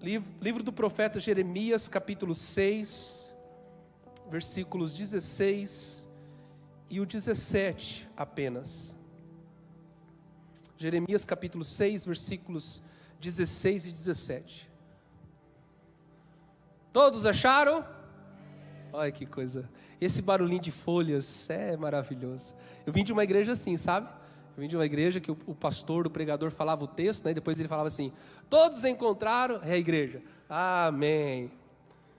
Livro do profeta Jeremias, capítulo 6, versículos 16 e o 17 apenas. Jeremias capítulo 6, versículos 16 e 17. Todos acharam? Olha que coisa. Esse barulhinho de folhas é maravilhoso. Eu vim de uma igreja assim, sabe? Eu vim de uma igreja que o pastor, o pregador falava o texto, né? E depois ele falava assim: todos encontraram, é a igreja. Amém.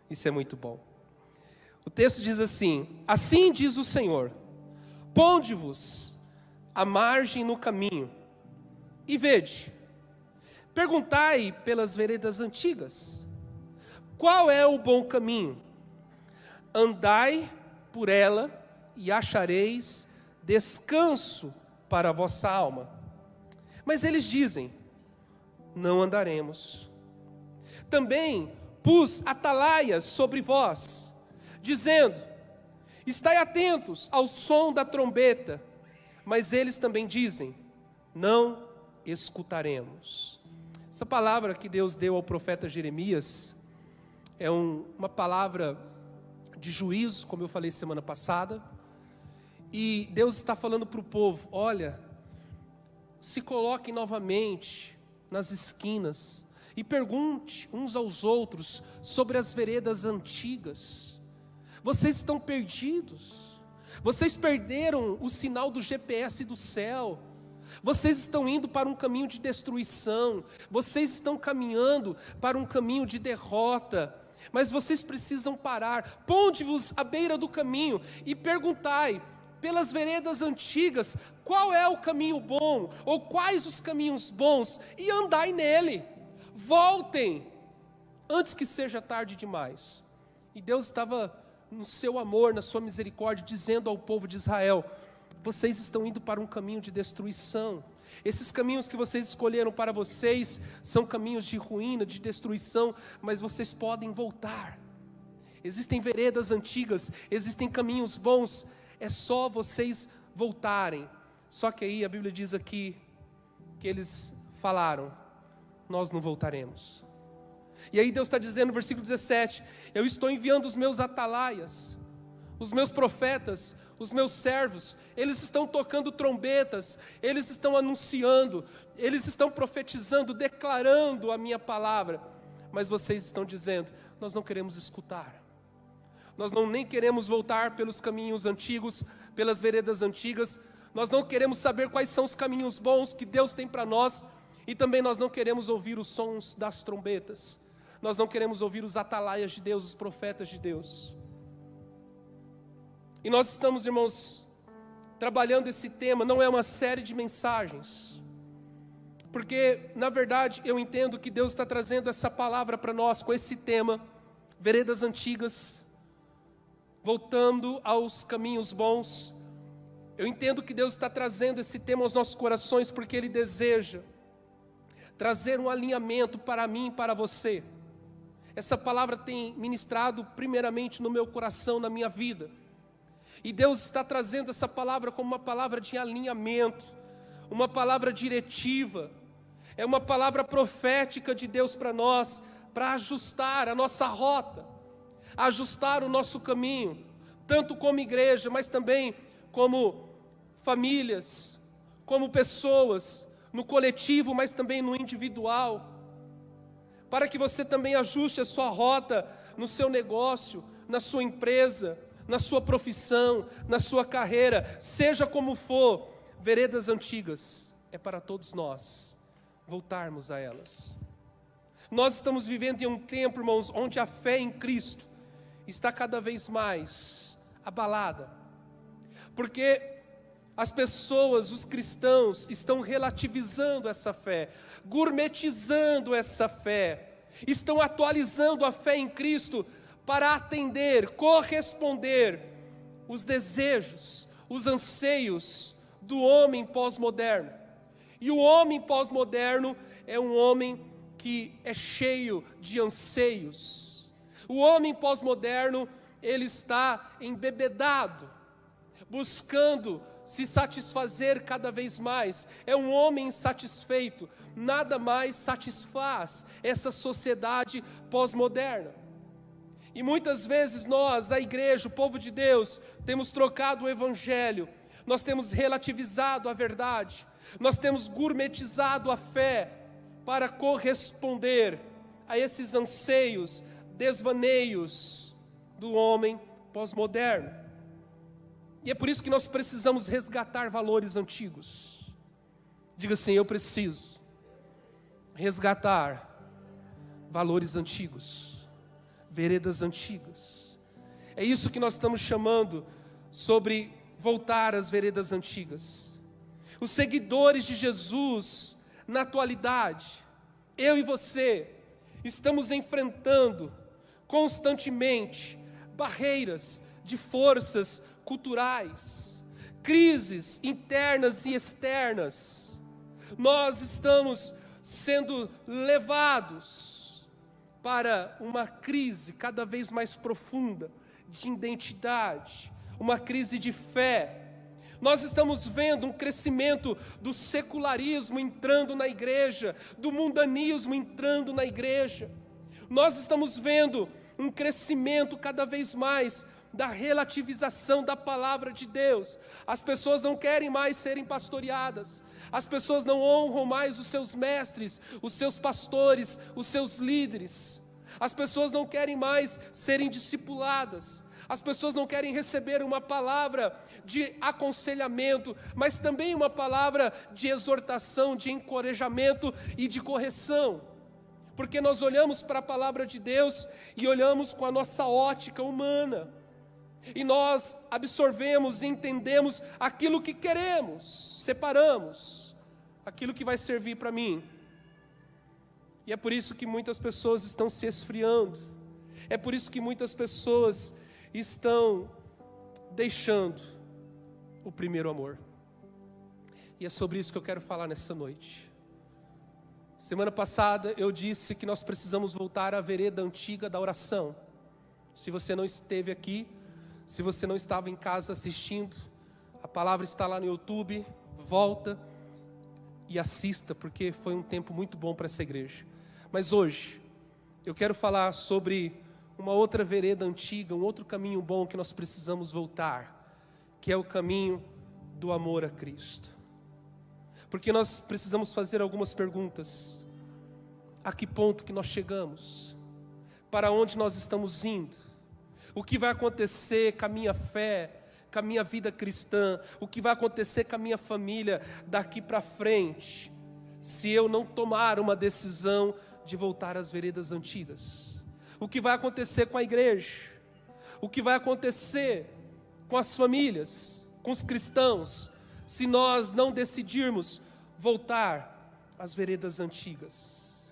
Isso é muito bom. O texto diz assim: assim diz o Senhor: ponde-vos à margem no caminho, e vede, perguntai pelas veredas antigas, qual é o bom caminho? Andai por ela e achareis descanso para a vossa alma. Mas eles dizem: não andaremos. Também pus atalaias sobre vós, dizendo: estai atentos ao som da trombeta. Mas eles também dizem: não escutaremos. Essa palavra que Deus deu ao profeta Jeremias é uma palavra de juízo, como eu falei semana passada. E Deus está falando para o povo: olha, se coloquem novamente nas esquinas e pergunte uns aos outros sobre as veredas antigas. Vocês estão perdidos, vocês perderam o sinal do GPS do céu, vocês estão indo para um caminho de destruição, vocês estão caminhando para um caminho de derrota, mas vocês precisam parar. Ponde-vos à beira do caminho e perguntai pelas veredas antigas, qual é o caminho bom, ou quais os caminhos bons, e andai nele. Voltem, antes que seja tarde demais. E Deus estava, no seu amor, na sua misericórdia, dizendo ao povo de Israel: vocês estão indo para um caminho de destruição. Esses caminhos que vocês escolheram para vocês são caminhos de ruína, de destruição, mas vocês podem voltar. Existem veredas antigas, existem caminhos bons, é só vocês voltarem. Só que aí a Bíblia diz aqui que eles falaram: nós não voltaremos. E aí Deus está dizendo no versículo 17: eu estou enviando os meus atalaias, os meus profetas, os meus servos, eles estão tocando trombetas, eles estão anunciando, eles estão profetizando, declarando a minha palavra, mas vocês estão dizendo: nós não queremos escutar, nós nem queremos voltar pelos caminhos antigos, pelas veredas antigas, nós não queremos saber quais são os caminhos bons que Deus tem para nós, e também nós não queremos ouvir os sons das trombetas, nós não queremos ouvir os atalaias de Deus, os profetas de Deus. E nós estamos, irmãos, trabalhando esse tema. Não é uma série de mensagens, porque na verdade eu entendo que Deus está trazendo essa palavra para nós com esse tema, veredas antigas, voltando aos caminhos bons. Eu entendo que Deus está trazendo esse tema aos nossos corações, porque Ele deseja trazer um alinhamento para mim e para você. Essa palavra tem ministrado primeiramente no meu coração, na minha vida. E Deus está trazendo essa palavra como uma palavra de alinhamento, uma palavra diretiva, é uma palavra profética de Deus para nós, para ajustar a nossa rota, ajustar o nosso caminho, tanto como igreja, mas também como famílias, como pessoas, no coletivo, mas também no individual, para que você também ajuste a sua rota no seu negócio, na sua empresa, na sua profissão, na sua carreira, seja como for. Veredas antigas é para todos nós voltarmos a elas. Nós estamos vivendo em um tempo, irmãos, onde a fé em Cristo está cada vez mais abalada, porque as pessoas, os cristãos, estão relativizando essa fé, gourmetizando essa fé, estão atualizando a fé em Cristo para atender, corresponder os desejos, os anseios do homem pós-moderno. E o homem pós-moderno é um homem que é cheio de anseios. O homem pós-moderno, ele está embebedado, buscando se satisfazer cada vez mais. É um homem insatisfeito, nada mais satisfaz essa sociedade pós-moderna. E muitas vezes nós, a igreja, o povo de Deus, temos trocado o evangelho, nós temos relativizado a verdade, nós temos gourmetizado a fé para corresponder a esses anseios, desvaneios do homem pós-moderno. E é por isso que nós precisamos resgatar valores antigos. Diga assim: eu preciso resgatar valores antigos, veredas antigas. É isso que nós estamos chamando sobre voltar às veredas antigas. Os seguidores de Jesus, na atualidade, eu e você, estamos enfrentando constantemente barreiras de forças culturais, crises internas e externas. Nós estamos sendo levados para uma crise cada vez mais profunda de identidade, uma crise de fé. Nós estamos vendo um crescimento do secularismo entrando na igreja, do mundanismo entrando na igreja. Nós estamos vendo um crescimento cada vez mais da relativização da palavra de Deus. As pessoas não querem mais serem pastoreadas, as pessoas não honram mais os seus mestres, os seus pastores, os seus líderes. As pessoas não querem mais serem discipuladas, as pessoas não querem receber uma palavra de aconselhamento, mas também uma palavra de exortação, de encorajamento e de correção. Porque nós olhamos para a palavra de Deus e olhamos com a nossa ótica humana. E nós absorvemos e entendemos aquilo que queremos, separamos aquilo que vai servir para mim. E é por isso que muitas pessoas estão se esfriando. É por isso que muitas pessoas estão deixando o primeiro amor. E é sobre isso que eu quero falar nessa noite. Semana passada eu disse que nós precisamos voltar à vereda antiga da oração. Se você não esteve aqui, se você não estava em casa assistindo, a palavra está lá no YouTube, volta e assista, porque foi um tempo muito bom para essa igreja. Mas hoje, eu quero falar sobre uma outra vereda antiga, um outro caminho bom que nós precisamos voltar, que é o caminho do amor a Cristo. Porque nós precisamos fazer algumas perguntas. A que ponto que nós chegamos? Para onde nós estamos indo? O que vai acontecer com a minha fé, com a minha vida cristã? O que vai acontecer com a minha família daqui para frente, se eu não tomar uma decisão de voltar às veredas antigas? O que vai acontecer com a igreja? O que vai acontecer com as famílias, com os cristãos, se nós não decidirmos voltar às veredas antigas?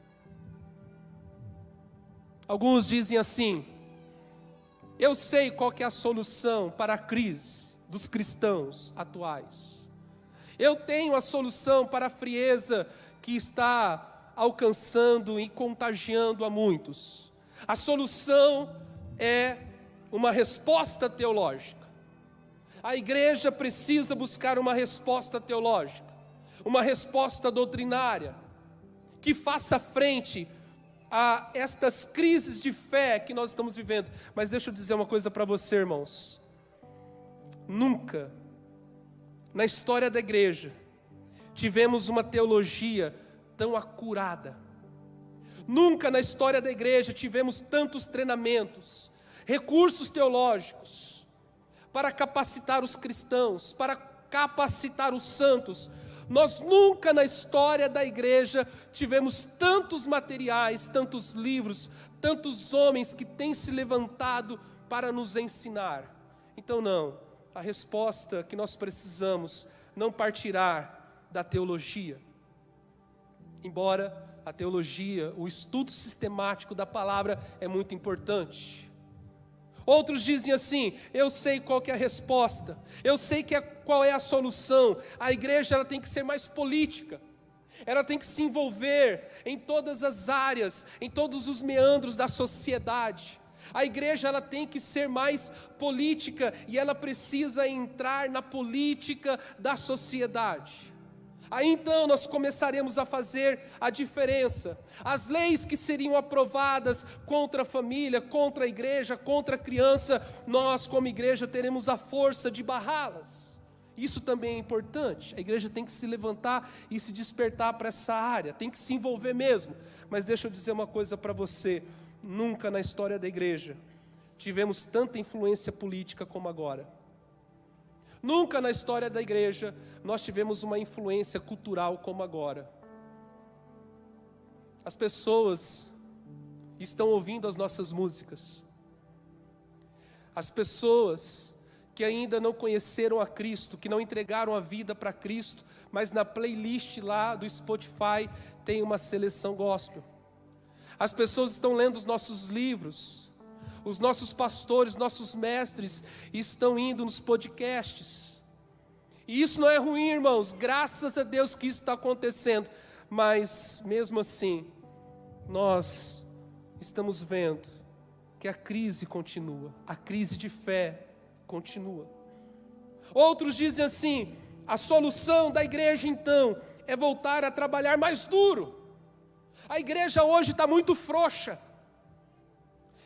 Alguns dizem assim: eu sei qual que é a solução para a crise dos cristãos atuais. Eu tenho a solução para a frieza que está alcançando e contagiando a muitos. A solução é uma resposta teológica. A igreja precisa buscar uma resposta teológica, uma resposta doutrinária, que faça frente a estas crises de fé que nós estamos vivendo. Mas deixa eu dizer uma coisa para você, irmãos. Nunca na história da igreja tivemos uma teologia tão acurada. Nunca na história da igreja tivemos tantos treinamentos, recursos teológicos para capacitar os cristãos, para capacitar os santos. Nós nunca na história da igreja tivemos tantos materiais, tantos livros, tantos homens que têm se levantado para nos ensinar. Então não, a resposta que nós precisamos não partirá da teologia. Embora a teologia, o estudo sistemático da palavra é muito importante. Outros dizem assim: eu sei qual que é a resposta, eu sei qual é a solução. A igreja ela tem que ser mais política, ela tem que se envolver em todas as áreas, em todos os meandros da sociedade. A igreja ela tem que ser mais política e ela precisa entrar na política da sociedade. Aí então nós começaremos a fazer a diferença. As leis que seriam aprovadas contra a família, contra a igreja, contra a criança, nós como igreja teremos a força de barrá-las. Isso também é importante. A igreja tem que se levantar e se despertar para essa área, tem que se envolver mesmo. Mas deixa eu dizer uma coisa para você, nunca na história da igreja tivemos tanta influência política como agora. Nunca na história da igreja nós tivemos uma influência cultural como agora. As pessoas estão ouvindo as nossas músicas. As pessoas que ainda não conheceram a Cristo, que não entregaram a vida para Cristo, mas na playlist lá do Spotify tem uma seleção gospel. As pessoas estão lendo os nossos livros. Os nossos pastores, nossos mestres estão indo nos podcasts. E isso não é ruim, irmãos, graças a Deus que isso está acontecendo. Mas, mesmo assim, nós estamos vendo que a crise continua, a crise de fé continua. Outros dizem assim, a solução da igreja então é voltar a trabalhar mais duro. A igreja hoje está muito frouxa.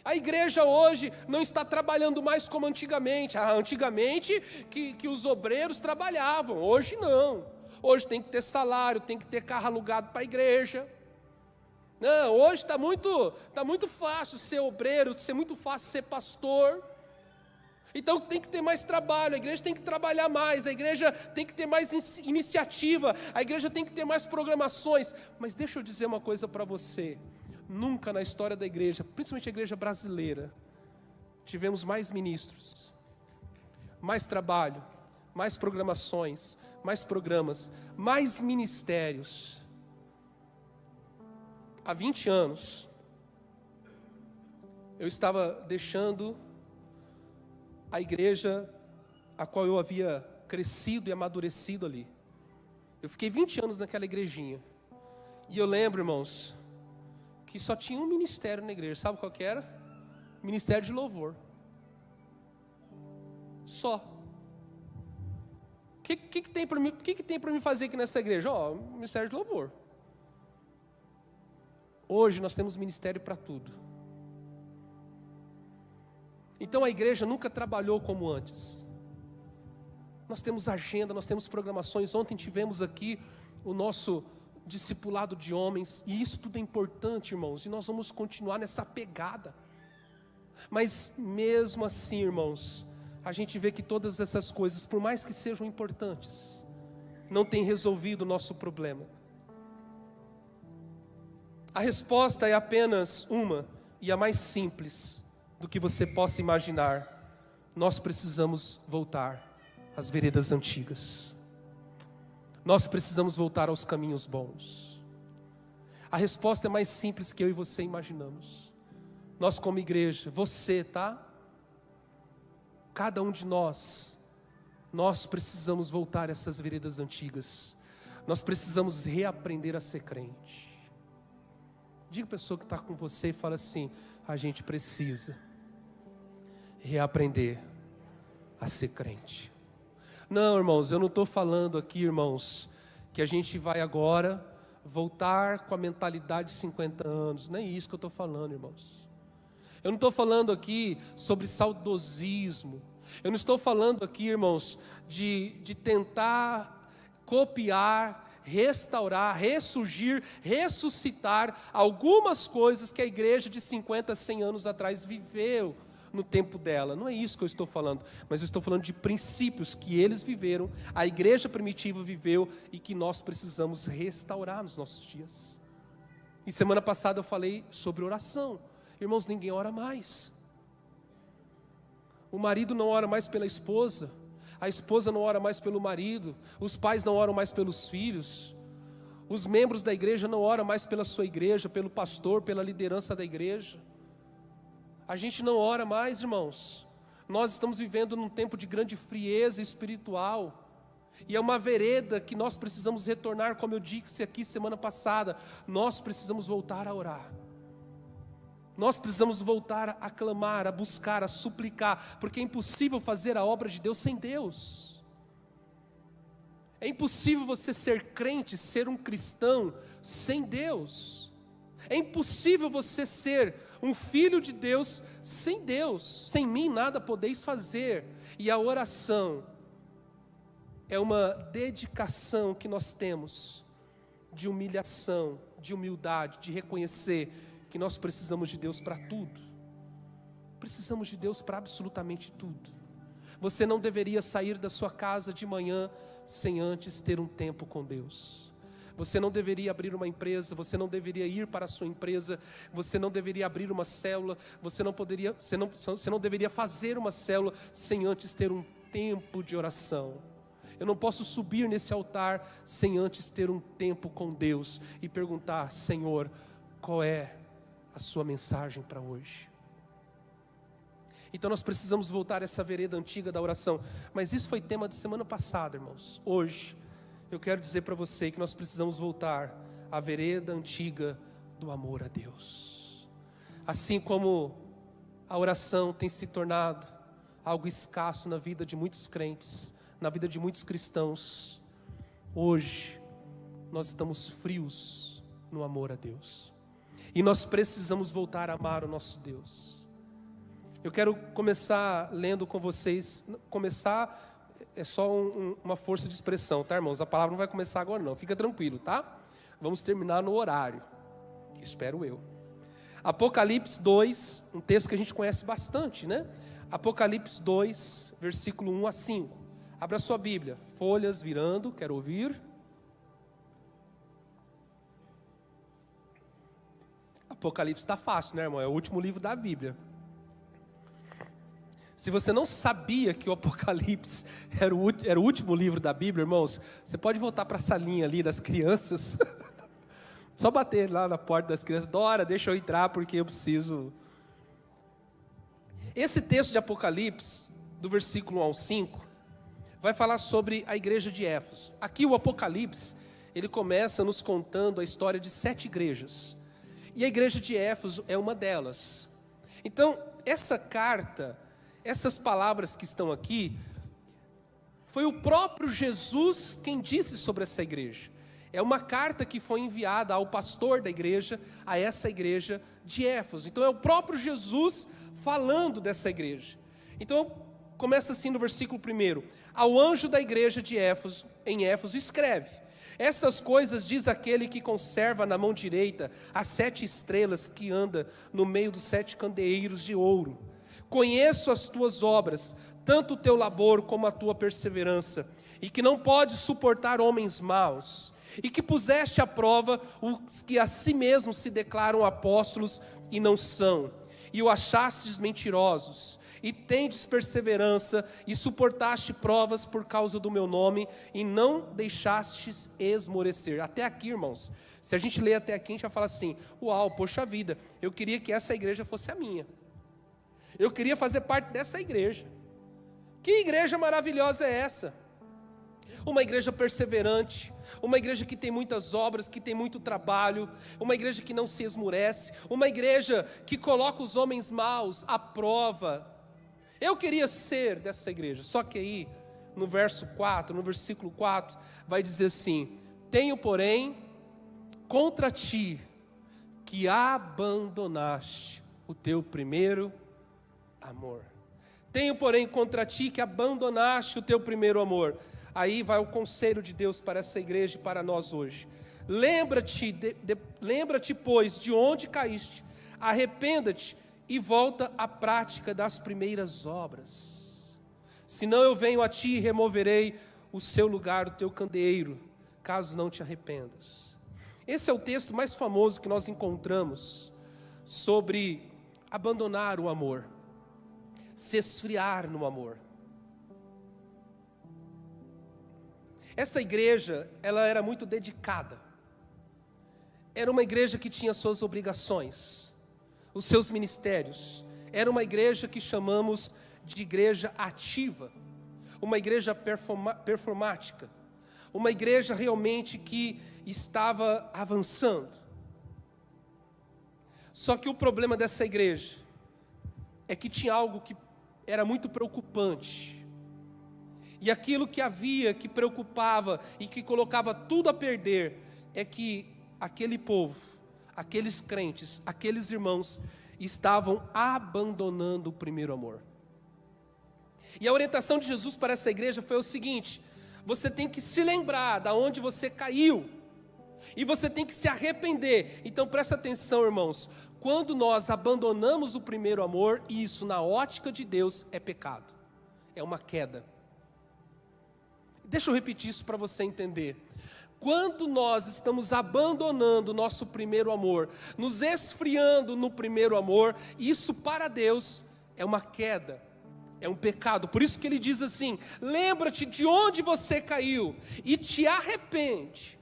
A igreja hoje não está trabalhando mais como antigamente. Antigamente que os obreiros trabalhavam, hoje não. Hoje tem que ter salário, tem que ter carro alugado para a igreja. Não, hoje está muito fácil ser obreiro, muito fácil ser pastor. Então tem que ter mais trabalho, a igreja tem que trabalhar mais, a igreja tem que ter mais iniciativa, a igreja tem que ter mais programações. Mas deixa eu dizer uma coisa para você. Nunca na história da igreja, principalmente a igreja brasileira, tivemos mais ministros, mais trabalho, mais programações, mais programas, mais ministérios. Há 20 anos, eu estava deixando a igreja a qual eu havia crescido e amadurecido ali. Eu fiquei 20 anos naquela igrejinha. E eu lembro, irmãos, que só tinha um ministério na igreja. Sabe qual que era? Ministério de louvor. Só. O que tem para mim? O que tem para mim fazer aqui nessa igreja? Ministério de louvor. Hoje nós temos ministério para tudo. Então a igreja nunca trabalhou como antes. Nós temos agenda, nós temos programações. Ontem tivemos aqui o nosso discipulado de homens, e isso tudo é importante, irmãos, e nós vamos continuar nessa pegada. Mas mesmo assim, irmãos, a gente vê que todas essas coisas, por mais que sejam importantes, não tem resolvido o nosso problema. A resposta é apenas uma, e a mais simples do que você possa imaginar. Nós precisamos voltar às veredas antigas. Nós precisamos voltar aos caminhos bons. A resposta é mais simples que eu e você imaginamos. Nós como igreja, você, tá? Cada um de nós precisamos voltar a essas veredas antigas. Nós precisamos reaprender a ser crente. Diga a pessoa que está com você e fala assim, a gente precisa reaprender a ser crente. Não, irmãos, eu não estou falando aqui, irmãos, que a gente vai agora voltar com a mentalidade de 50 anos. Não é isso que eu estou falando, irmãos. Eu não estou falando aqui sobre saudosismo. Eu não estou falando aqui, irmãos, de tentar copiar, restaurar, ressurgir, ressuscitar algumas coisas que a igreja de 50, 100 anos atrás viveu no tempo dela. Não é isso que eu estou falando, mas eu estou falando de princípios que eles viveram, a igreja primitiva viveu e que nós precisamos restaurar nos nossos dias. E semana passada eu falei sobre oração. Irmãos, ninguém ora mais. O marido não ora mais pela esposa, a esposa não ora mais pelo marido, os pais não oram mais pelos filhos, os membros da igreja não oram mais pela sua igreja, pelo pastor, pela liderança da igreja. A gente não ora mais, irmãos. Nós estamos vivendo num tempo de grande frieza espiritual. E é uma vereda que nós precisamos retornar, como eu disse aqui semana passada. Nós precisamos voltar a orar. Nós precisamos voltar a clamar, a buscar, a suplicar, porque é impossível fazer a obra de Deus sem Deus. É impossível você ser crente, ser um cristão sem Deus. É impossível você ser um filho de Deus sem Deus. Sem mim nada podeis fazer. E a oração é uma dedicação que nós temos de humilhação, de humildade, de reconhecer que nós precisamos de Deus para tudo. Precisamos de Deus para absolutamente tudo. Você não deveria sair da sua casa de manhã sem antes ter um tempo com Deus. Você não deveria abrir uma empresa, você não deveria ir para a sua empresa, você não deveria abrir uma célula, você não deveria fazer uma célula sem antes ter um tempo de oração. Eu não posso subir nesse altar sem antes ter um tempo com Deus e perguntar: Senhor, qual é a sua mensagem para hoje? Então nós precisamos voltar a essa vereda antiga da oração. Mas isso foi tema de semana passada, irmãos. Hoje eu quero dizer para você que nós precisamos voltar à vereda antiga do amor a Deus. Assim como a oração tem se tornado algo escasso na vida de muitos crentes, na vida de muitos cristãos, hoje nós estamos frios no amor a Deus. E nós precisamos voltar a amar o nosso Deus. Eu quero começar lendo com vocês. Começar é só uma força de expressão, tá, irmãos? A palavra não vai começar agora não, fica tranquilo, tá? Vamos terminar no horário, espero eu. Apocalipse 2, um texto que a gente conhece bastante, né? Apocalipse 2, versículo 1 a 5. Abra sua Bíblia, folhas virando, quero ouvir. Apocalipse está fácil, né, irmão? É o último livro da Bíblia. Se você não sabia que o Apocalipse era o último livro da Bíblia, irmãos, você pode voltar para a salinha ali das crianças. Só bater lá na porta das crianças: Dora, deixa eu entrar porque eu preciso. Esse texto de Apocalipse, do versículo 1 ao 5, vai falar sobre a igreja de Éfeso. Aqui o Apocalipse, ele começa nos contando a história de 7 igrejas. E a igreja de Éfeso é uma delas. Então, essa carta, essas palavras que estão aqui, foi o próprio Jesus quem disse sobre essa igreja. É uma carta que foi enviada ao pastor da igreja, a essa igreja de Éfeso. Então é o próprio Jesus falando dessa igreja. Então começa assim no versículo 1: Ao anjo da igreja de Éfeso, em Éfeso, escreve: Estas coisas diz aquele que conserva na mão direita as 7 estrelas que anda no meio dos 7 candeeiros de ouro. Conheço as tuas obras, tanto o teu labor como a tua perseverança, e que não podes suportar homens maus, e que puseste à prova os que a si mesmos se declaram apóstolos e não são, e o achastes mentirosos, e tendes perseverança, e suportaste provas por causa do meu nome, e não deixastes esmorecer. Até aqui, irmãos, se a gente ler até aqui, a gente vai falar assim: uau, poxa vida, eu queria que essa igreja fosse a minha. Eu queria fazer parte dessa igreja. Que igreja maravilhosa é essa? Uma igreja perseverante, uma igreja que tem muitas obras, que tem muito trabalho, uma igreja que não se esmurece, uma igreja que coloca os homens maus à prova. Eu queria ser dessa igreja. Só que aí, no verso 4, no versículo 4, vai dizer assim: Tenho, porém, contra ti que abandonaste o teu primeiro amor. Tenho, porém, contra ti que abandonaste o teu primeiro amor. Aí vai o conselho de Deus para essa igreja e para nós hoje. Lembra-te, pois, de onde caíste, arrependa-te e volta à prática das primeiras obras. Senão eu venho a ti e removerei o seu lugar, o teu candeeiro, caso não te arrependas. Esse é o texto mais famoso que nós encontramos sobre abandonar o amor, se esfriar no amor. Essa igreja, ela era muito dedicada. Era uma igreja que tinha suas obrigações, os seus ministérios. Era uma igreja que chamamos de igreja ativa, uma igreja performática, uma igreja realmente que estava avançando. Só que o problema dessa igreja é que tinha algo que era muito preocupante. E aquilo que havia, que preocupava e que colocava tudo a perder, é que aquele povo, aqueles crentes, aqueles irmãos, estavam abandonando o primeiro amor. E a orientação de Jesus para essa igreja foi o seguinte: você tem que se lembrar de onde você caiu, e você tem que se arrepender. Então presta atenção, irmãos, quando nós abandonamos o primeiro amor, isso na ótica de Deus é pecado, é uma queda. Deixa eu repetir isso para você entender. Quando nós estamos abandonando o nosso primeiro amor, nos esfriando no primeiro amor, isso para Deus é uma queda, é um pecado. Por isso que ele diz assim: lembra-te de onde você caiu e te arrepende.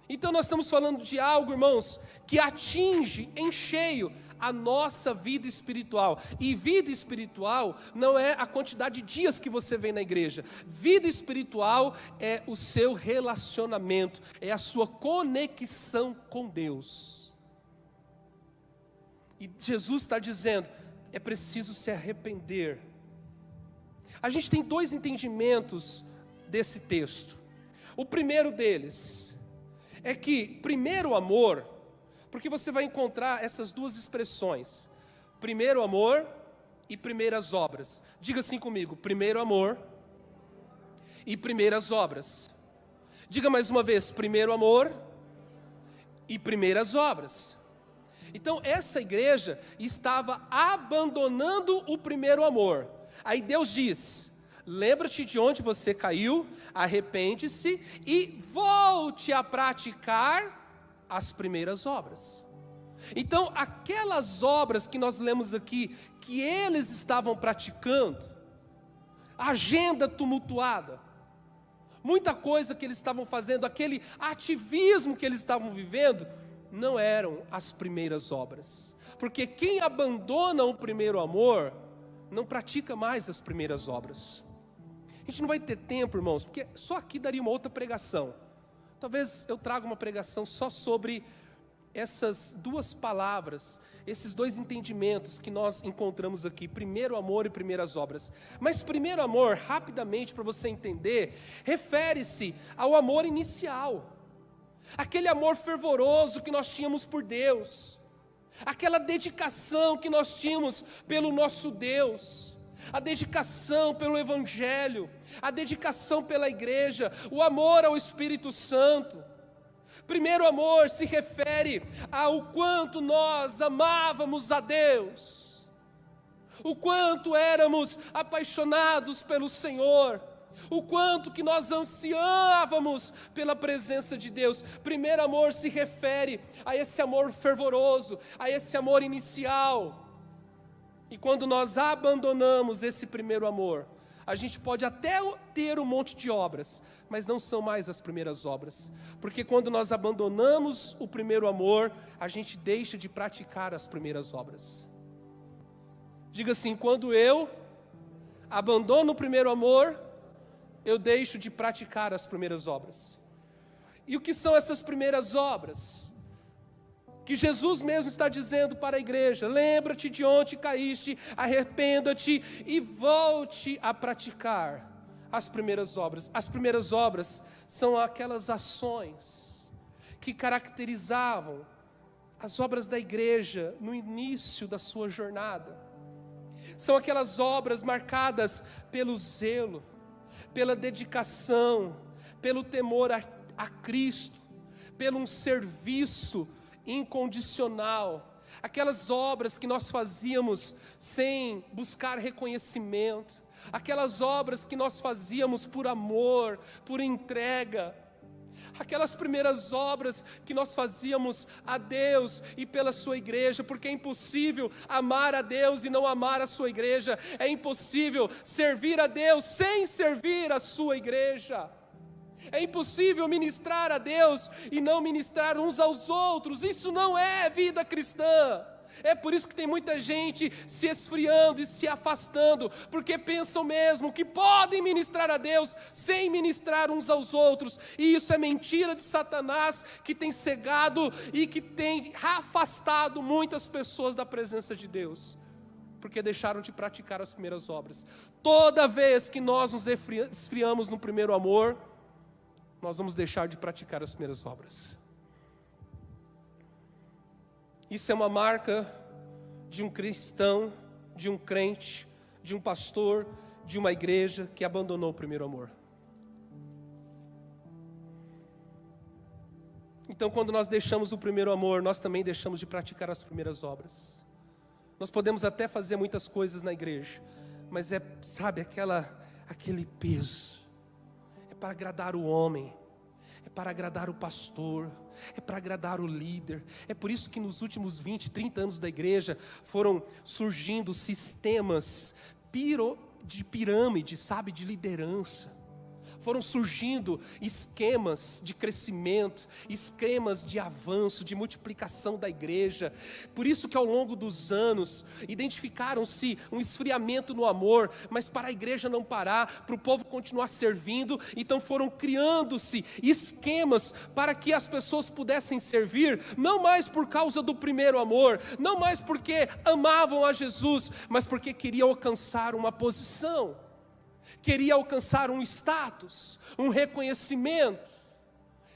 Então nós estamos falando de algo, irmãos, que atinge em cheio a nossa vida espiritual. E vida espiritual não é a quantidade de dias que você vem na igreja. Vida espiritual é o seu relacionamento, é a sua conexão com Deus. E Jesus está dizendo, é preciso se arrepender. A gente tem dois entendimentos desse texto. O primeiro deles é que primeiro amor, porque você vai encontrar essas duas expressões, primeiro amor e primeiras obras. Diga assim comigo: primeiro amor e primeiras obras. Diga mais uma vez: primeiro amor e primeiras obras. Então essa igreja estava abandonando o primeiro amor. Aí Deus diz: lembra-te de onde você caiu, arrepende-se e volte a praticar as primeiras obras. Então aquelas obras que nós lemos aqui, que eles estavam praticando, agenda tumultuada, muita coisa que eles estavam fazendo, aquele ativismo que eles estavam vivendo, não eram as primeiras obras. Porque quem abandona o primeiro amor, não pratica mais as primeiras obras. A gente não vai ter tempo, irmãos, porque só aqui daria uma outra pregação. Talvez eu traga uma pregação só sobre essas duas palavras, esses dois entendimentos que nós encontramos aqui, primeiro amor e primeiras obras. Mas primeiro amor, rapidamente para você entender, refere-se ao amor inicial, aquele amor fervoroso que nós tínhamos por Deus, aquela dedicação que nós tínhamos pelo nosso Deus, a dedicação pelo Evangelho, a dedicação pela igreja, o amor ao Espírito Santo. Primeiro amor se refere ao quanto nós amávamos a Deus, o quanto éramos apaixonados pelo Senhor, o quanto que nós ansiávamos pela presença de Deus. Primeiro amor se refere a esse amor fervoroso, a esse amor inicial. E quando nós abandonamos esse primeiro amor, a gente pode até ter um monte de obras, mas não são mais as primeiras obras. Porque quando nós abandonamos o primeiro amor, a gente deixa de praticar as primeiras obras. Diga assim: quando eu abandono o primeiro amor, eu deixo de praticar as primeiras obras. E o que são essas primeiras obras? Que Jesus mesmo está dizendo para a igreja: lembra-te de onde caíste, arrependa-te e volte a praticar as primeiras obras. As primeiras obras são aquelas ações que caracterizavam as obras da igreja no início da sua jornada. São aquelas obras marcadas pelo zelo, pela dedicação, pelo temor a Cristo, pelo um serviço incondicional, aquelas obras que nós fazíamos sem buscar reconhecimento, aquelas obras que nós fazíamos por amor, por entrega, aquelas primeiras obras que nós fazíamos a Deus e pela sua igreja, porque é impossível amar a Deus e não amar a sua igreja, é impossível servir a Deus sem servir a sua igreja. É impossível ministrar a Deus e não ministrar uns aos outros. Isso não é vida cristã. É por isso que tem muita gente se esfriando e se afastando, porque pensam mesmo que podem ministrar a Deus sem ministrar uns aos outros. E isso é mentira de Satanás, que tem cegado e que tem afastado muitas pessoas da presença de Deus, porque deixaram de praticar as primeiras obras. Toda vez que nós nos esfriamos no primeiro amor, nós vamos deixar de praticar as primeiras obras. Isso é uma marca de um cristão, de um crente, de um pastor, de uma igreja que abandonou o primeiro amor. Então, quando nós deixamos o primeiro amor, nós também deixamos de praticar as primeiras obras. Nós podemos até fazer muitas coisas na igreja, mas sabe, aquele peso. É para agradar o homem, é para agradar o pastor, é para agradar o líder. É por isso que nos últimos 20, 30 anos da igreja foram surgindo sistemas de pirâmide, sabe, de liderança. Foram surgindo esquemas de crescimento, esquemas de avanço, de multiplicação da igreja. Por isso que ao longo dos anos, identificaram-se um esfriamento no amor, mas para a igreja não parar, para o povo continuar servindo, então foram criando-se esquemas para que as pessoas pudessem servir, não mais por causa do primeiro amor, não mais porque amavam a Jesus, mas porque queriam alcançar uma posição. Queria alcançar um status, um reconhecimento,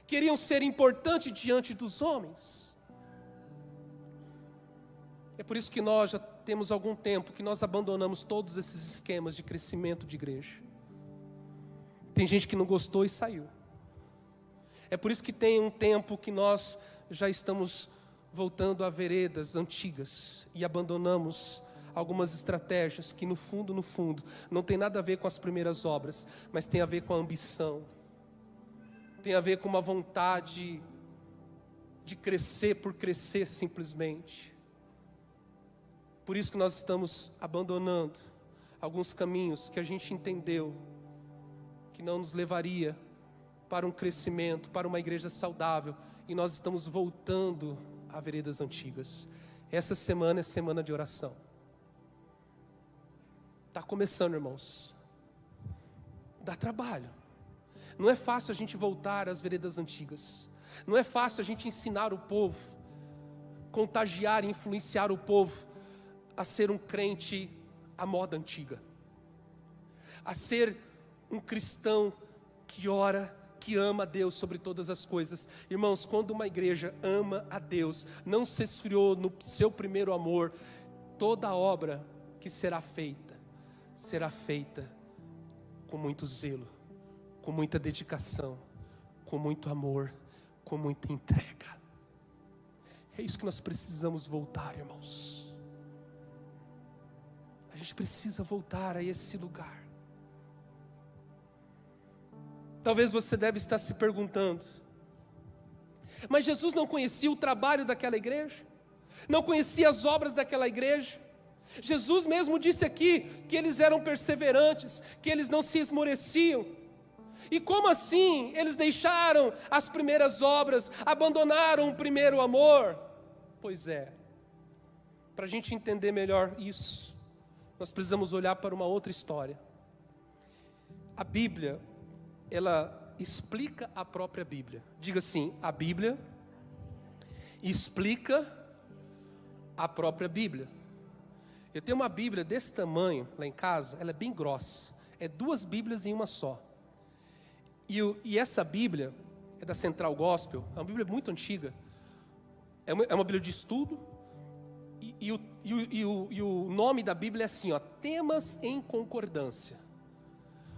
queriam ser importantes diante dos homens. É por isso que nós já temos algum tempo que nós abandonamos todos esses esquemas de crescimento de igreja. Tem gente que não gostou e saiu. É por isso que tem um tempo que nós já estamos voltando a veredas antigas e abandonamos algumas estratégias que no fundo, não tem nada a ver com as primeiras obras, mas tem a ver com a ambição, tem a ver com uma vontade de crescer por crescer simplesmente. Por isso que nós estamos abandonando alguns caminhos que a gente entendeu que não nos levaria para um crescimento, para uma igreja saudável, e nós estamos voltando a veredas antigas. Essa semana é semana de oração. Está começando, irmãos. Dá trabalho. Não é fácil a gente voltar às veredas antigas. Não é fácil a gente ensinar o povo, contagiar e influenciar o povo a ser um crente à moda antiga, a ser um cristão que ora, que ama a Deus sobre todas as coisas. Irmãos, quando uma igreja ama a Deus, não se esfriou no seu primeiro amor, toda obra que será feita com muito zelo, com muita dedicação, com muito amor, com muita entrega. É isso que nós precisamos voltar, irmãos. A gente precisa voltar a esse lugar. Talvez você deve estar se perguntando, mas Jesus não conhecia o trabalho daquela igreja? Não conhecia as obras daquela igreja? Jesus mesmo disse aqui que eles eram perseverantes, que eles não se esmoreciam. E como assim eles deixaram as primeiras obras, abandonaram o primeiro amor? Pois é, para a gente entender melhor isso, nós precisamos olhar para uma outra história. A Bíblia, ela explica a própria Bíblia. Diga assim: a Bíblia explica a própria Bíblia. Eu tenho uma Bíblia desse tamanho lá em casa, ela é bem grossa. É 2 Bíblias em uma só. E essa Bíblia é da Central Gospel, é uma Bíblia muito antiga. É uma Bíblia de estudo. E o nome da Bíblia é assim, ó, Temas em Concordância.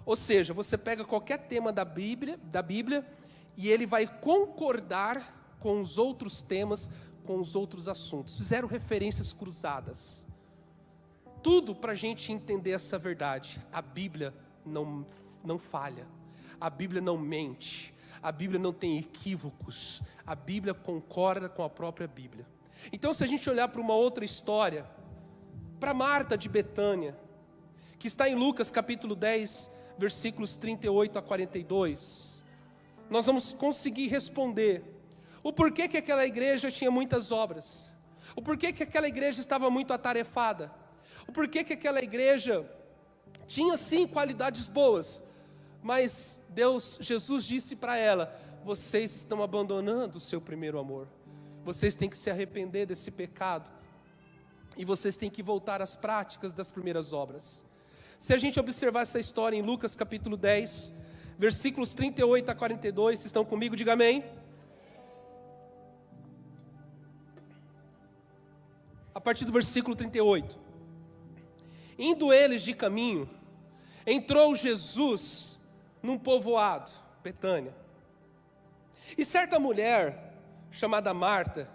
Ou seja, você pega qualquer tema da Bíblia e ele vai concordar com os outros temas, com os outros assuntos. Fizeram referências cruzadas. Tudo para a gente entender essa verdade. A Bíblia não falha. A Bíblia não mente. A Bíblia não tem equívocos. A Bíblia concorda com a própria Bíblia. Então, se a gente olhar para uma outra história, para Marta de Betânia, que está em Lucas capítulo 10, versículos 38 a 42, nós vamos conseguir responder o porquê que aquela igreja tinha muitas obras. O porquê que aquela igreja estava muito atarefada. O porquê que aquela igreja tinha sim qualidades boas, mas Jesus disse para ela: vocês estão abandonando o seu primeiro amor. Vocês têm que se arrepender desse pecado. E vocês têm que voltar às práticas das primeiras obras. Se a gente observar essa história em Lucas capítulo 10, versículos 38 a 42, vocês estão comigo? Diga amém. A partir do versículo 38. Indo eles de caminho, entrou Jesus num povoado, Betânia. E certa mulher, chamada Marta,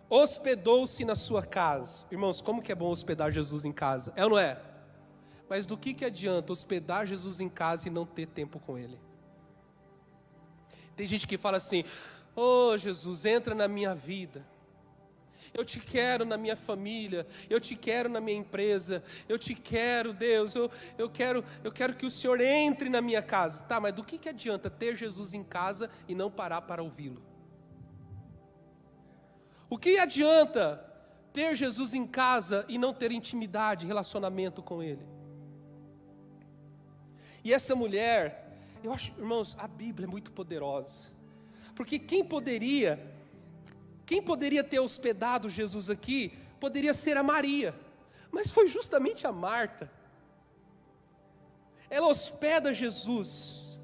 hospedou-se na sua casa. Irmãos, como que é bom hospedar Jesus em casa? É ou não é? Mas do que adianta hospedar Jesus em casa e não ter tempo com Ele? Tem gente que fala assim: oh Jesus, entra na minha vida. Eu te quero na minha família, eu te quero na minha empresa, eu te quero, Deus, eu quero que o Senhor entre na minha casa. Tá, mas do que adianta ter Jesus em casa e não parar para ouvi-lo? O que adianta ter Jesus em casa e não ter intimidade, relacionamento com Ele? E essa mulher, eu acho, irmãos, a Bíblia é muito poderosa, porque quem poderia ter hospedado Jesus aqui, poderia ser a Maria, mas foi justamente a Marta. Ela hospeda Jesus,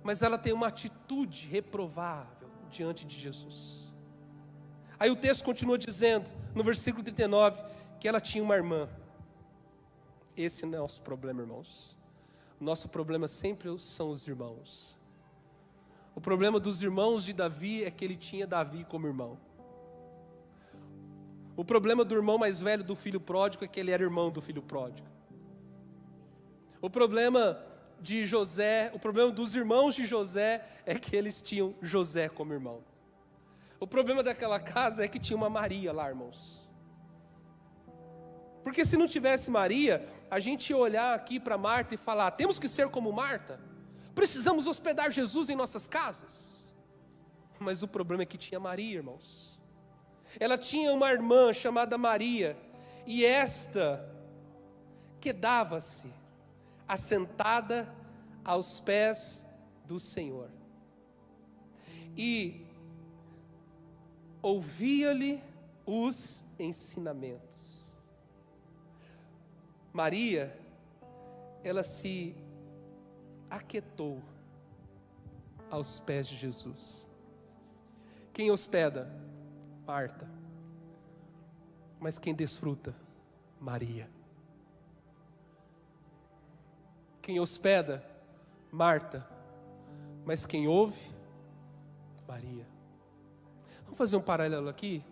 mas ela tem uma atitude reprovável diante de Jesus. Aí o texto continua dizendo, no versículo 39, que ela tinha uma irmã. Esse não é o nosso problema, irmãos. O nosso problema sempre são os irmãos. O problema dos irmãos de Davi é que ele tinha Davi como irmão. O problema do irmão mais velho do filho pródigo é que ele era irmão do filho pródigo. O problema de José, o problema dos irmãos de José é que eles tinham José como irmão. O problema daquela casa é que tinha uma Maria lá, irmãos. Porque se não tivesse Maria, a gente ia olhar aqui para Marta e falar: temos que ser como Marta? Precisamos hospedar Jesus em nossas casas? Mas o problema é que tinha Maria, irmãos. Ela tinha uma irmã chamada Maria, e esta quedava-se assentada aos pés do Senhor, e ouvia-lhe os ensinamentos. Maria, ela se aquietou aos pés de Jesus. Quem hospeda? Marta. Mas quem desfruta? Maria. Quem hospeda? Marta. Mas quem ouve? Maria. Vamos fazer um paralelo aqui?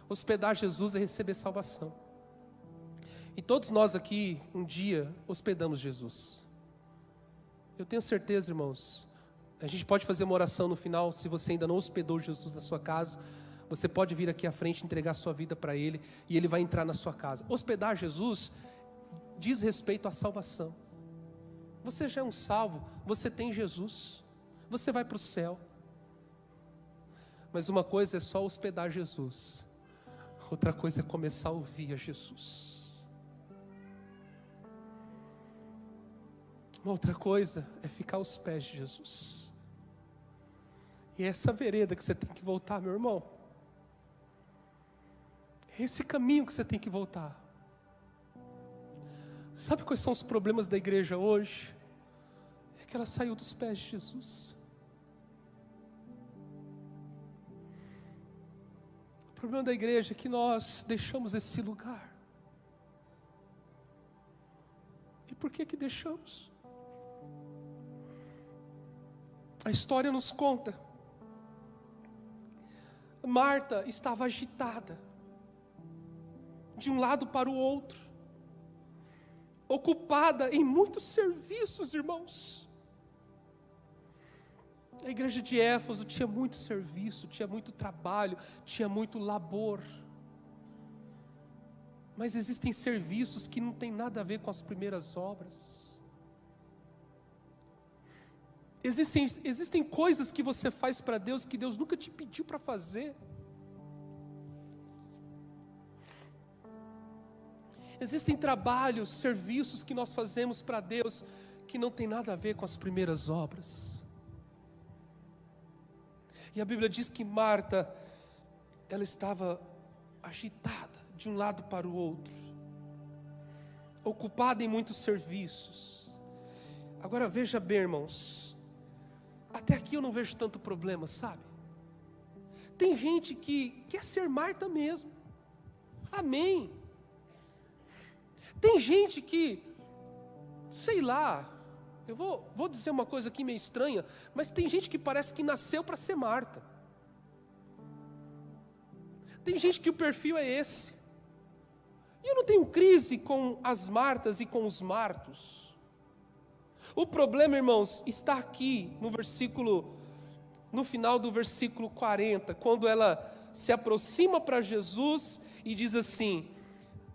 Hospedar Jesus é receber salvação. E todos nós aqui, um dia, hospedamos Jesus. Eu tenho certeza, irmãos, a gente pode fazer uma oração no final. Se você ainda não hospedou Jesus na sua casa, você pode vir aqui à frente, entregar sua vida para Ele, e Ele vai entrar na sua casa. Hospedar Jesus diz respeito à salvação. Você já é um salvo, você tem Jesus, você vai para o céu. Mas uma coisa é só hospedar Jesus, outra coisa é começar a ouvir a Jesus. Uma outra coisa é ficar aos pés de Jesus. E é essa vereda que você tem que voltar, meu irmão. É esse caminho que você tem que voltar. Sabe quais são os problemas da igreja hoje? É que ela saiu dos pés de Jesus. O problema da igreja é que nós deixamos esse lugar. E por que deixamos? A história nos conta. Marta estava agitada, de um lado para o outro, ocupada em muitos serviços, irmãos. A igreja de Éfeso tinha muito serviço, tinha muito trabalho, tinha muito labor. Mas existem serviços que não tem nada a ver com as primeiras obras. Existem coisas que você faz para Deus que Deus nunca te pediu para fazer. Existem trabalhos, serviços que nós fazemos para Deus que não tem nada a ver com as primeiras obras. E a Bíblia diz que Marta, ela estava agitada de um lado para o outro, ocupada em muitos serviços. Agora veja bem, irmãos, até aqui eu não vejo tanto problema, sabe? Tem gente que quer ser Marta mesmo, amém. Tem gente que, sei lá, eu vou dizer uma coisa aqui meio estranha, mas tem gente que parece que nasceu para ser Marta. Tem gente que o perfil é esse. E eu não tenho crise com as Martas e com os Martos. O problema, irmãos, está aqui no final do versículo 40, quando ela se aproxima para Jesus e diz assim: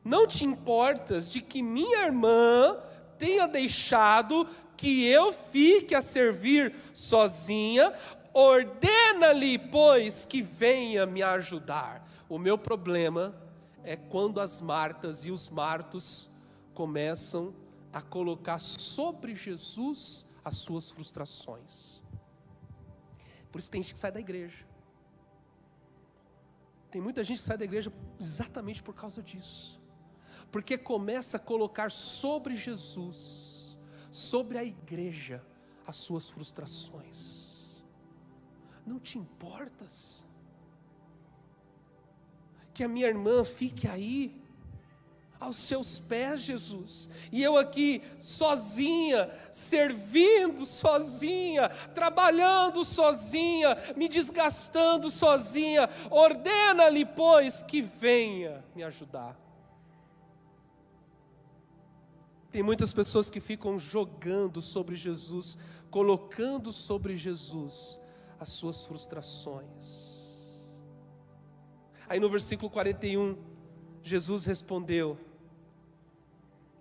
não te importas de que minha irmã tenha deixado que eu fique a servir sozinha? Ordena-lhe, pois, que venha me ajudar. O meu problema é quando as Martas e os Martos começam a colocar sobre Jesus as suas frustrações. Por isso tem gente que sai da igreja. Tem muita gente que sai da igreja exatamente por causa disso. Porque começa a colocar sobre Jesus, sobre a igreja, as suas frustrações. Não te importas que a minha irmã fique aí, aos seus pés, Jesus, e eu aqui sozinha, servindo sozinha, trabalhando sozinha, me desgastando sozinha? Ordena-lhe, pois, que venha me ajudar. Tem muitas pessoas que ficam jogando sobre Jesus, colocando sobre Jesus as suas frustrações. Aí no versículo 41, Jesus respondeu: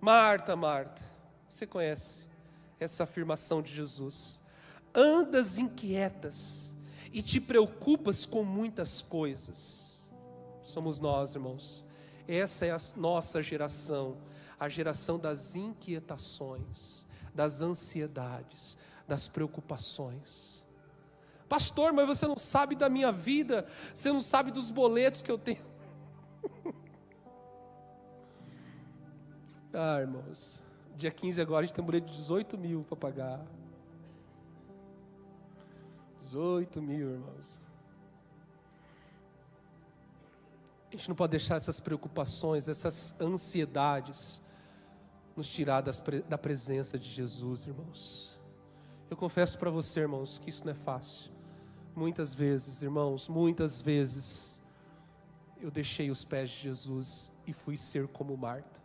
Marta, Marta, você conhece essa afirmação de Jesus? Andas inquietas e te preocupas com muitas coisas. Somos nós, irmãos. Essa é a nossa geração, a geração das inquietações, das ansiedades, das preocupações. Pastor, mas você não sabe da minha vida, você não sabe dos boletos que eu tenho. Ah, irmãos, dia 15 agora a gente tem um boleto de 18 mil para pagar. 18 mil, irmãos. A gente não pode deixar essas preocupações, essas ansiedades nos tirar da presença de Jesus, irmãos. Eu confesso para você, irmãos, que isso não é fácil. Muitas vezes, irmãos, muitas vezes eu deixei os pés de Jesus e fui ser como Marta.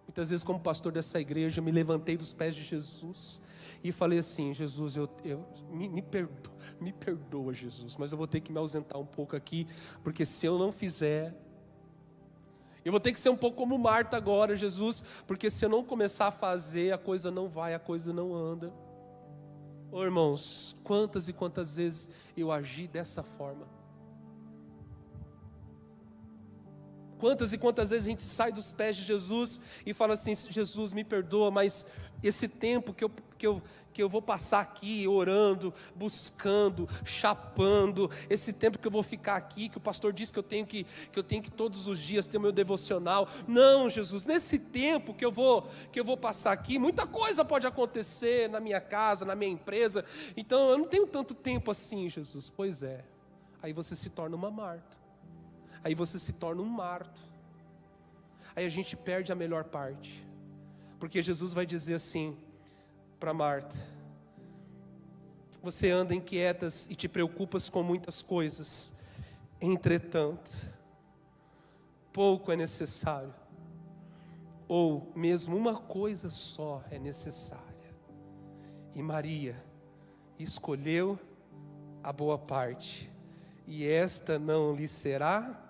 Muitas vezes, como pastor dessa igreja, eu me levantei dos pés de Jesus e falei assim: Jesus, me perdoa, Jesus, mas eu vou ter que me ausentar um pouco aqui, porque se eu não fizer, eu vou ter que ser um pouco como Marta agora, Jesus, porque se eu não começar a fazer, a coisa não vai, a coisa não anda. Oh, irmãos, quantas e quantas vezes eu agi dessa forma? Quantas e quantas vezes a gente sai dos pés de Jesus e fala assim: Jesus, me perdoa, mas esse tempo que eu vou passar aqui orando, buscando, chapando, esse tempo que eu vou ficar aqui, que o pastor diz que eu tenho que todos os dias ter o meu devocional. Não, Jesus, nesse tempo que eu vou passar aqui, muita coisa pode acontecer na minha casa, na minha empresa, então eu não tenho tanto tempo assim, Jesus. Pois é, aí você se torna uma Marta. Aí você se torna um Marto. Aí a gente perde a melhor parte. Porque Jesus vai dizer assim para Marta: você anda inquietas e te preocupas com muitas coisas. Entretanto, pouco é necessário. Ou mesmo uma coisa só é necessária. E Maria escolheu a boa parte, e esta não lhe será.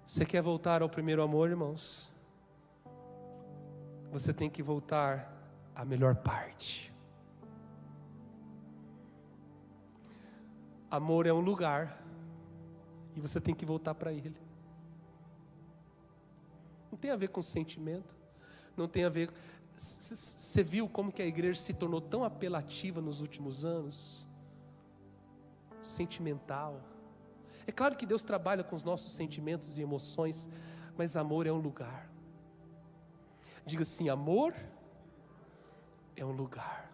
Você quer voltar ao primeiro amor, irmãos? Você tem que voltar à melhor parte. Amor é um lugar, e você tem que voltar para ele. tem a ver com sentimento, não tem a ver... Você viu como que a igreja se tornou tão apelativa nos últimos anos? Sentimental. É claro que Deus trabalha com os nossos sentimentos e emoções, mas amor é um lugar. Diga assim: amor é um lugar.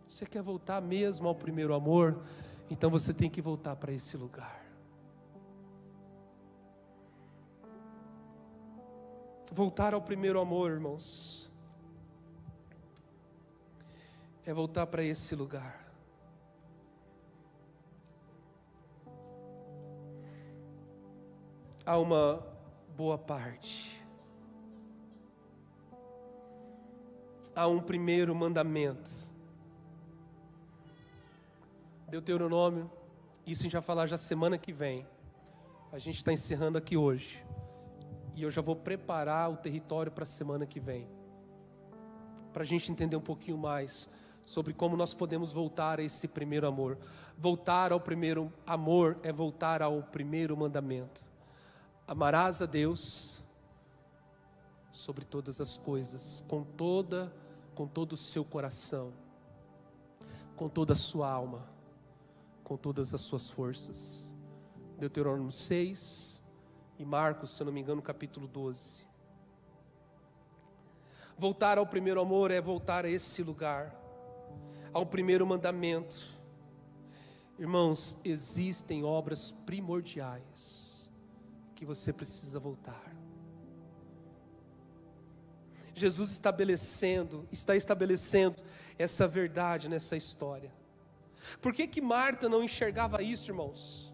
Você quer voltar mesmo ao primeiro amor? Então você tem que voltar para esse lugar. Voltar ao primeiro amor, irmãos, é voltar para esse lugar. Há uma boa parte. Há um primeiro mandamento. Deuteronômio, isso a gente vai falar já semana que vem. A gente está encerrando aqui hoje. E eu já vou preparar o território para a semana que vem. Para a gente entender um pouquinho mais sobre como nós podemos voltar a esse primeiro amor. Voltar ao primeiro amor é voltar ao primeiro mandamento. Amarás a Deus sobre todas as coisas, com todo o seu coração, com toda a sua alma, com todas as suas forças. Deuteronômio 6 e Marcos, se eu não me engano, capítulo 12. Voltar ao primeiro amor é voltar a esse lugar, ao primeiro mandamento. Irmãos, existem obras primordiais que você precisa voltar. Jesus está estabelecendo essa verdade nessa história. Por que Marta não enxergava isso, irmãos?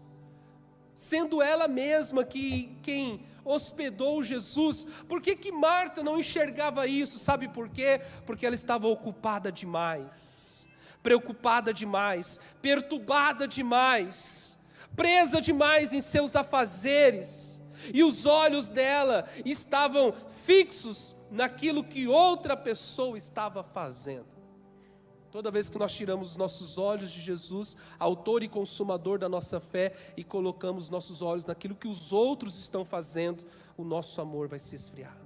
Sendo ela mesma quem hospedou Jesus, por que Marta não enxergava isso? Sabe por quê? Porque ela estava ocupada demais, preocupada demais, perturbada demais, presa demais em seus afazeres, e os olhos dela estavam fixos naquilo que outra pessoa estava fazendo. Toda vez que nós tiramos os nossos olhos de Jesus, autor e consumador da nossa fé, e colocamos nossos olhos naquilo que os outros estão fazendo, o nosso amor vai se esfriar.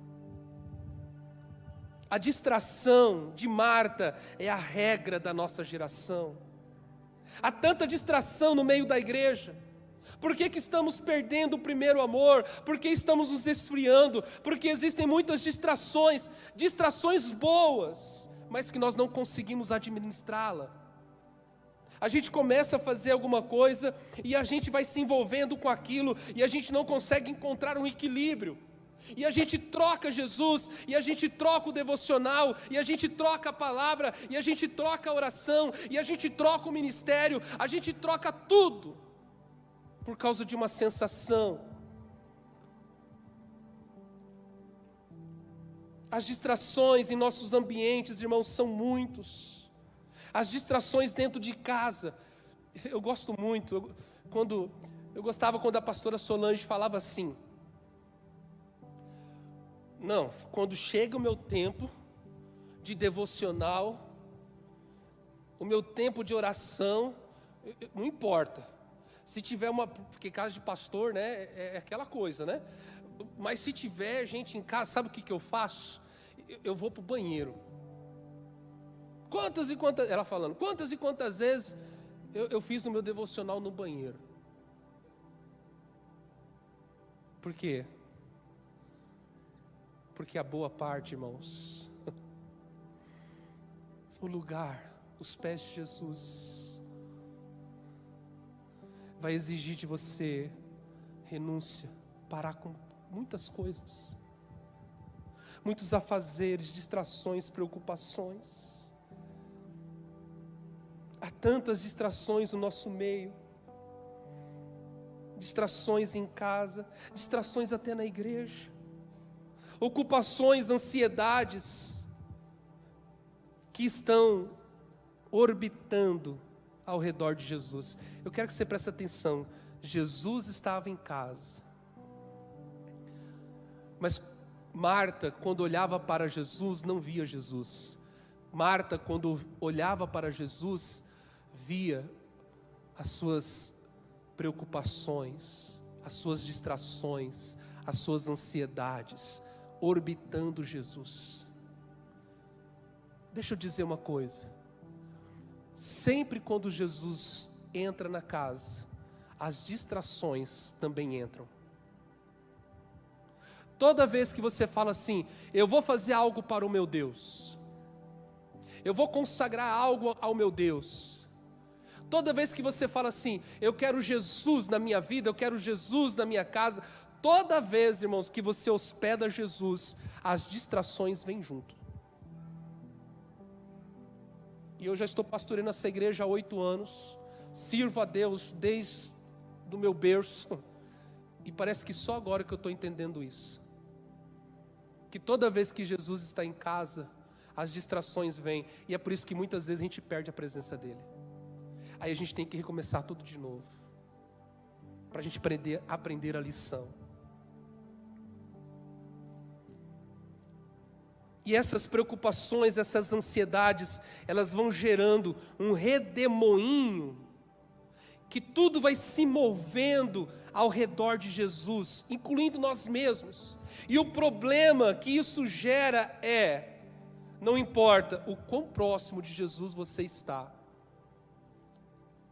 A distração de Marta é a regra da nossa geração. Há tanta distração no meio da igreja. Por que estamos perdendo o primeiro amor? Por que estamos nos esfriando? Porque existem muitas distrações boas, mas que nós não conseguimos administrá-la. A gente começa a fazer alguma coisa e a gente vai se envolvendo com aquilo e a gente não consegue encontrar um equilíbrio. E a gente troca Jesus, e a gente troca o devocional, e a gente troca a palavra, e a gente troca a oração, e a gente troca o ministério, a gente troca tudo por causa de uma sensação. As distrações em nossos ambientes, irmãos, são muitos. As distrações dentro de casa. Eu gosto muito, eu gostava quando a pastora Solange falava assim: não, quando chega o meu tempo de devocional, o meu tempo de oração, não importa. Se tiver porque casa de pastor, né, é aquela coisa, né? Mas se tiver gente em casa, sabe o que eu faço? Eu vou para o banheiro. Ela falando, quantas e quantas vezes eu fiz o meu devocional no banheiro? Por quê? Porque a boa parte, irmãos, o lugar, os pés de Jesus, vai exigir de você renúncia, parar com muitas coisas, muitos afazeres, distrações, preocupações. Há tantas distrações no nosso meio, distrações em casa, distrações até na igreja, ocupações, ansiedades que estão orbitando ao redor de Jesus. Eu quero que você preste atenção. Jesus estava em casa, mas Marta, quando olhava para Jesus, não via Jesus. Marta, quando olhava para Jesus, via as suas preocupações, as suas distrações, as suas ansiedades, orbitando Jesus. Deixa eu dizer uma coisa. Sempre quando Jesus entra na casa, as distrações também entram. Toda vez que você fala assim, eu vou fazer algo para o meu Deus, eu vou consagrar algo ao meu Deus. Toda vez que você fala assim, eu quero Jesus na minha vida, eu quero Jesus na minha casa, toda vez, irmãos, que você hospeda Jesus, as distrações vêm junto. E eu já estou pastoreando essa igreja há 8 anos, sirvo a Deus desde o meu berço, e parece que só agora que eu estou entendendo isso. Que toda vez que Jesus está em casa, as distrações vêm, e é por isso que muitas vezes a gente perde a presença dEle. Aí a gente tem que recomeçar tudo de novo, para a gente aprender a lição. E essas preocupações, essas ansiedades, elas vão gerando um redemoinho, que tudo vai se movendo ao redor de Jesus, incluindo nós mesmos. E o problema que isso gera não importa o quão próximo de Jesus você está,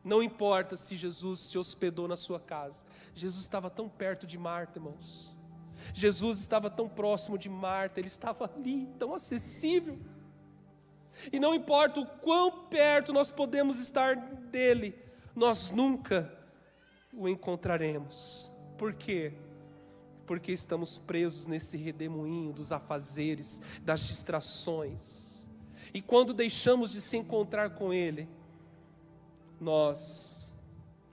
não importa se Jesus se hospedou na sua casa. Jesus estava tão perto de Marta, irmãos. Jesus estava tão próximo de Marta, Ele estava ali, tão acessível. E não importa o quão perto nós podemos estar dEle, nós nunca o encontraremos. Por quê? Porque estamos presos nesse redemoinho dos afazeres, das distrações. E quando deixamos de se encontrar com Ele, nós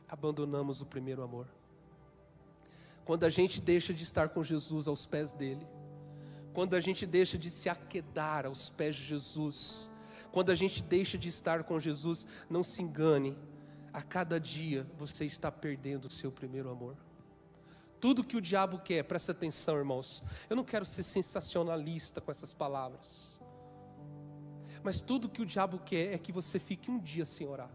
abandonamos o primeiro amor. Quando a gente deixa de estar com Jesus aos pés dEle, quando a gente deixa de se aquedar aos pés de Jesus, quando a gente deixa de estar com Jesus, não se engane, a cada dia você está perdendo o seu primeiro amor. Tudo que o diabo quer, presta atenção, irmãos, eu não quero ser sensacionalista com essas palavras, mas tudo que o diabo quer é que você fique um dia sem orar.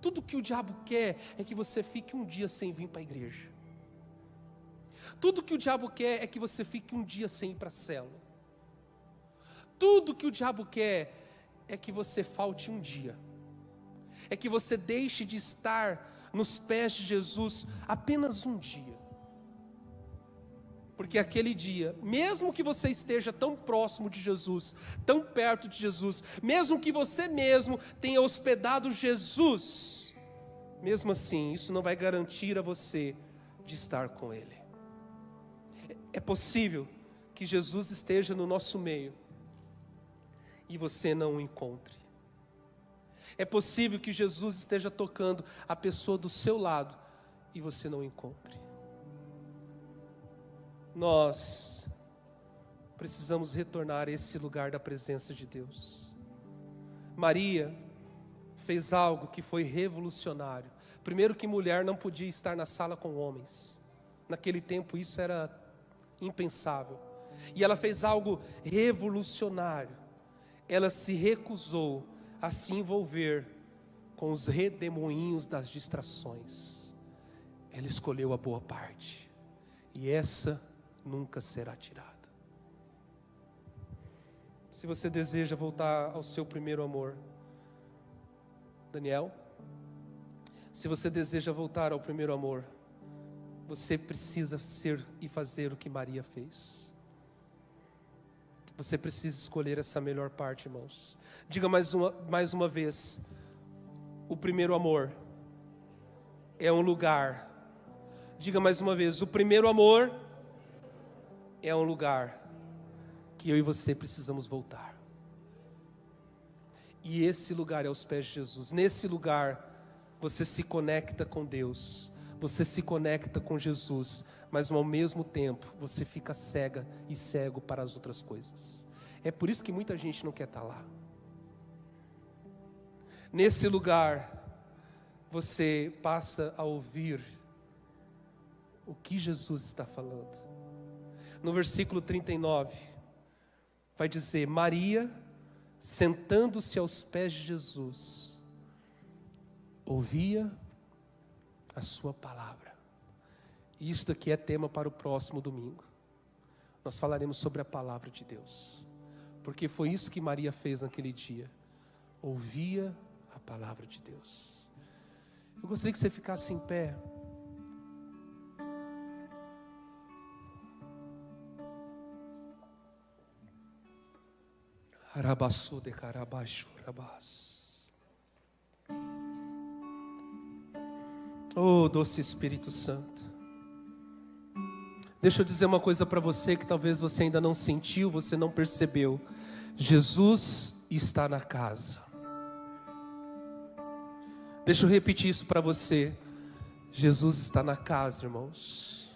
Tudo que o diabo quer é que você fique um dia sem vir para a igreja. Tudo que o diabo quer é que você fique um dia sem ir para a célula. Tudo que o diabo quer é que você falte um dia. É que você deixe de estar nos pés de Jesus apenas um dia. Porque aquele dia, mesmo que você esteja tão próximo de Jesus, tão perto de Jesus, mesmo que você mesmo tenha hospedado Jesus, mesmo assim, isso não vai garantir a você de estar com Ele. É possível que Jesus esteja no nosso meio e você não o encontre. É possível que Jesus esteja tocando a pessoa do seu lado e você não o encontre. Nós precisamos retornar a esse lugar da presença de Deus. Maria fez algo que foi revolucionário. Primeiro, que mulher não podia estar na sala com homens. Naquele tempo isso era impensável. E ela fez algo revolucionário. Ela se recusou a se envolver com os redemoinhos das distrações. Ela escolheu a boa parte. E essa nunca será tirada. Se você deseja voltar ao seu primeiro amor, Daniel, se você deseja voltar ao primeiro amor, você precisa ser e fazer o que Maria fez. Você precisa escolher essa melhor parte, irmãos. Diga mais uma vez: o primeiro amor é um lugar. Diga mais uma vez: o primeiro amor é um lugar que eu e você precisamos voltar. E esse lugar é aos pés de Jesus. Nesse lugar você se conecta com Deus, você se conecta com Jesus, mas ao mesmo tempo você fica cega e cego para as outras coisas. É por isso que muita gente não quer estar lá. Nesse lugar você passa a ouvir o que Jesus está falando. No versículo 39, vai dizer: Maria, sentando-se aos pés de Jesus, ouvia a sua palavra. E isto aqui é tema para o próximo domingo. Nós falaremos sobre a palavra de Deus. Porque foi isso que Maria fez naquele dia. Ouvia a palavra de Deus. Eu gostaria que você ficasse em pé. Arabaçu de carabaixo, rabás. Oh, doce Espírito Santo. Deixa eu dizer uma coisa para você que talvez você ainda não sentiu, você não percebeu. Jesus está na casa. Deixa eu repetir isso para você. Jesus está na casa, irmãos.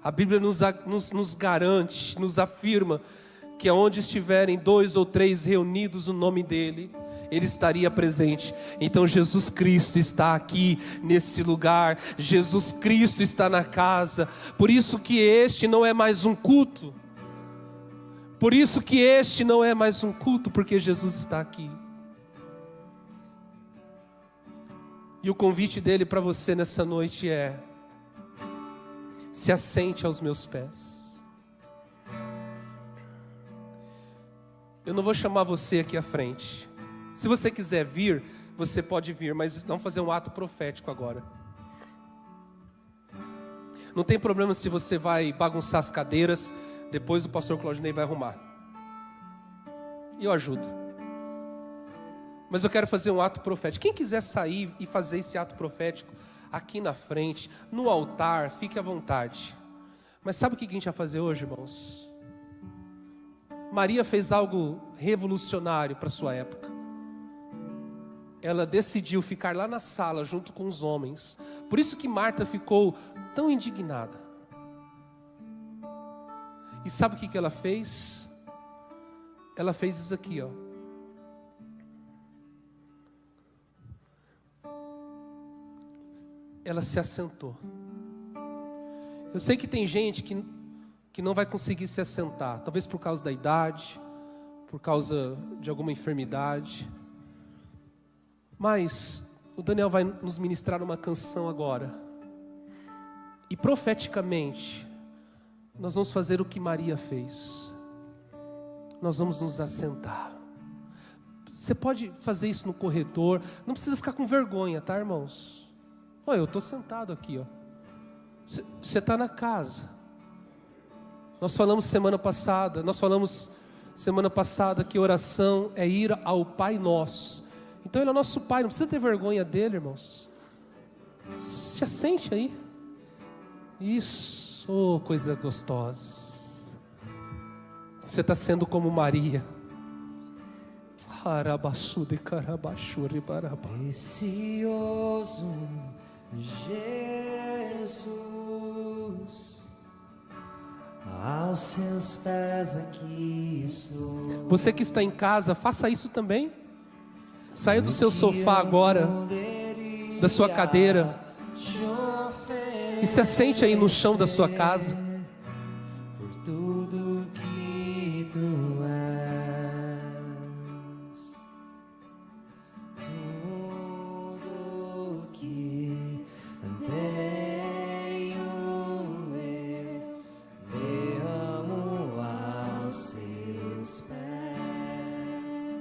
A Bíblia nos garante, nos afirma que aonde estiverem 2 ou 3 reunidos no nome dEle, Ele estaria presente. Então Jesus Cristo está aqui nesse lugar. Jesus Cristo está na casa. Por isso que este não é mais um culto. Por isso que este não é mais um culto, porque Jesus está aqui. E o convite dele para você nessa noite é: se assente aos meus pés. Eu não vou chamar você aqui à frente. Se você quiser vir, você pode vir, mas vamos fazer um ato profético agora. Não tem problema se você vai bagunçar as cadeiras, depois o pastor Claudinei vai arrumar. E eu ajudo. Mas eu quero fazer um ato profético. Quem quiser sair e fazer esse ato profético aqui na frente, no altar, fique à vontade. Mas sabe o que a gente vai fazer hoje, irmãos? Maria fez algo revolucionário para sua época. Ela decidiu ficar lá na sala junto com os homens. Por isso que Marta ficou tão indignada. E sabe o que ela fez? Ela fez isso aqui, ó. Ela se assentou. Eu sei que tem gente que não vai conseguir se assentar, talvez por causa da idade, por causa de alguma enfermidade. Mas o Daniel vai nos ministrar uma canção agora. E profeticamente, nós vamos fazer o que Maria fez. Nós vamos nos assentar. Você pode fazer isso no corredor, não precisa ficar com vergonha, tá, irmãos? Olha, eu estou sentado aqui, ó. Você está na casa. Nós falamos semana passada que oração é ir ao Pai Nosso. Então Ele é nosso Pai, não precisa ter vergonha dele, irmãos. Se assente aí. Isso, oh, coisa gostosa. Você está sendo como Maria. Precioso Jesus, aos seus pés aqui estou. Você que está em casa, faça isso também. Saia do seu sofá agora, da sua cadeira, e se assente aí no chão da sua casa. Por tudo que tu és, tudo que tenho eu derramo aos seus pés.